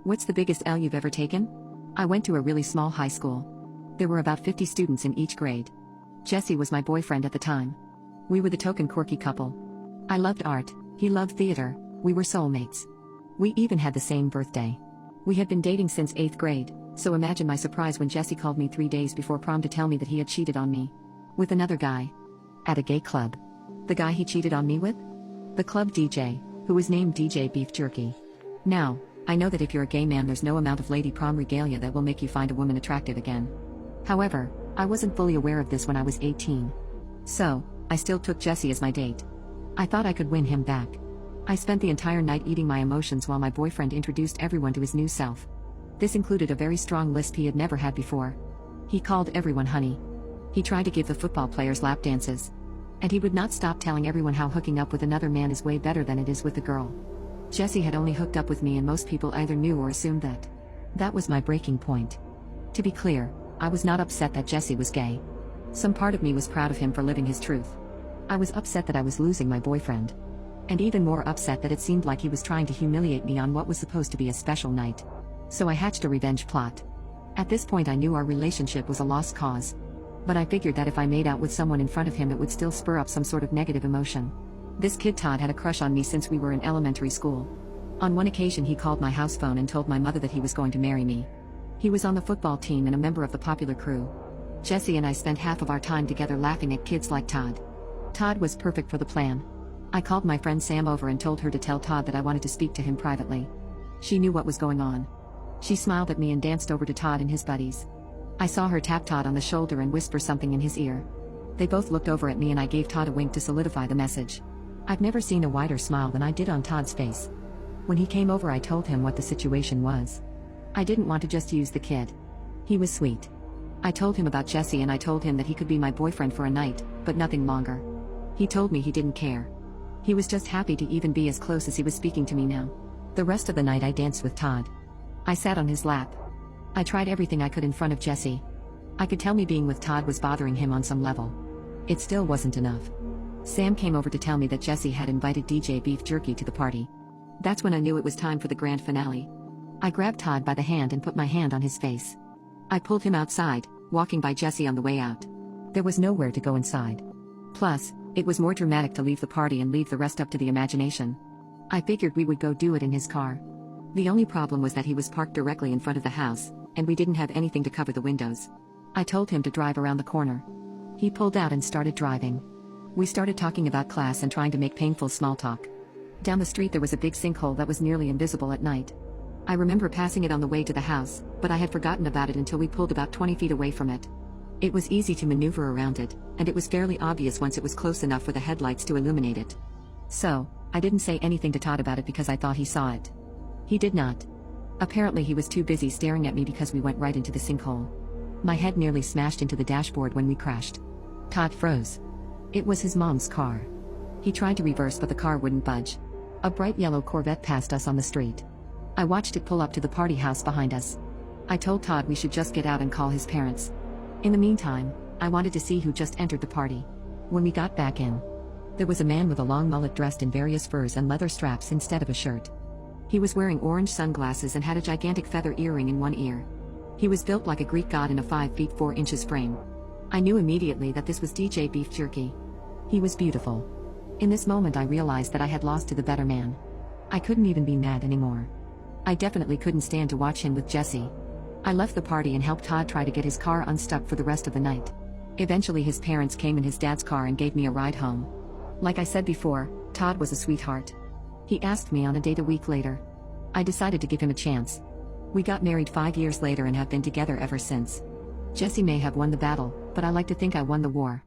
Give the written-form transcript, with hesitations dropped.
What's the biggest L you've ever taken? I went to a really small high school. There were about 50 students in each grade. Jesse was my boyfriend at the time. We were the token quirky couple. I loved art, he loved theater, we were soulmates. We even had the same birthday. We had been dating since 8th grade, so imagine my surprise when Jesse called me 3 days before prom to tell me that he had cheated on me. With another guy. At a gay club. The guy he cheated on me with? The club DJ, who was named DJ Beef Jerky. Now, I know that if you're a gay man there's no amount of lady prom regalia that will make you find a woman attractive again. However, I wasn't fully aware of this when I was 18. So, I still took Jesse as my date. I thought I could win him back. I spent the entire night eating my emotions while my boyfriend introduced everyone to his new self. This included a very strong lisp he had never had before. He called everyone honey. He tried to give the football players lap dances. And he would not stop telling everyone how hooking up with another man is way better than it is with a girl. Jesse had only hooked up with me and most people either knew or assumed that. That was my breaking point. To be clear, I was not upset that Jesse was gay. Some part of me was proud of him for living his truth. I was upset that I was losing my boyfriend. And even more upset that it seemed like he was trying to humiliate me on what was supposed to be a special night. So I hatched a revenge plot. At this point I knew our relationship was a lost cause. But I figured that if I made out with someone in front of him it would still spur up some sort of negative emotion. This kid Todd had a crush on me since we were in elementary school. On one occasion he called my house phone and told my mother that he was going to marry me. He was on the football team and a member of the popular crew. Jesse and I spent half of our time together laughing at kids like Todd. Todd was perfect for the plan. I called my friend Sam over and told her to tell Todd that I wanted to speak to him privately. She knew what was going on. She smiled at me and danced over to Todd and his buddies. I saw her tap Todd on the shoulder and whisper something in his ear. They both looked over at me and I gave Todd a wink to solidify the message. I've never seen a wider smile than I did on Todd's face. When he came over I told him what the situation was. I didn't want to just use the kid. He was sweet. I told him about Jesse and I told him that he could be my boyfriend for a night, but nothing longer. He told me he didn't care. He was just happy to even be as close as he was speaking to me now. The rest of the night I danced with Todd. I sat on his lap. I tried everything I could in front of Jesse. I could tell me being with Todd was bothering him on some level. It still wasn't enough. Sam came over to tell me that Jesse had invited DJ Beef Jerky to the party. That's when I knew it was time for the grand finale. I grabbed Todd by the hand and put my hand on his face. I pulled him outside, walking by Jesse on the way out. There was nowhere to go inside. Plus, it was more dramatic to leave the party and leave the rest up to the imagination. I figured we would go do it in his car. The only problem was that he was parked directly in front of the house, and we didn't have anything to cover the windows. I told him to drive around the corner. He pulled out and started driving. We started talking about class and trying to make painful small talk. Down the street there was a big sinkhole that was nearly invisible at night. I remember passing it on the way to the house, but I had forgotten about it until we pulled about 20 feet away from it. It was easy to maneuver around it, and it was fairly obvious once it was close enough for the headlights to illuminate it. So, I didn't say anything to Todd about it because I thought he saw it. He did not. Apparently he was too busy staring at me because we went right into the sinkhole. My head nearly smashed into the dashboard when we crashed. Todd froze. It was his mom's car. He tried to reverse but the car wouldn't budge. A bright yellow Corvette passed us on the street. I watched it pull up to the party house behind us. I told Todd we should just get out and call his parents. In the meantime, I wanted to see who just entered the party. When we got back in, there was a man with a long mullet dressed in various furs and leather straps instead of a shirt. He was wearing orange sunglasses and had a gigantic feather earring in one ear. He was built like a Greek god in a 5 feet 4 inches frame. I knew immediately that this was DJ Beef Jerky. He was beautiful. In this moment I realized that I had lost to the better man. I couldn't even be mad anymore. I definitely couldn't stand to watch him with Jesse. I left the party and helped Todd try to get his car unstuck for the rest of the night. Eventually his parents came in his dad's car and gave me a ride home. Like I said before, Todd was a sweetheart. He asked me on a date a week later. I decided to give him a chance. We got married 5 years later and have been together ever since. Jesse may have won the battle, but I like to think I won the war.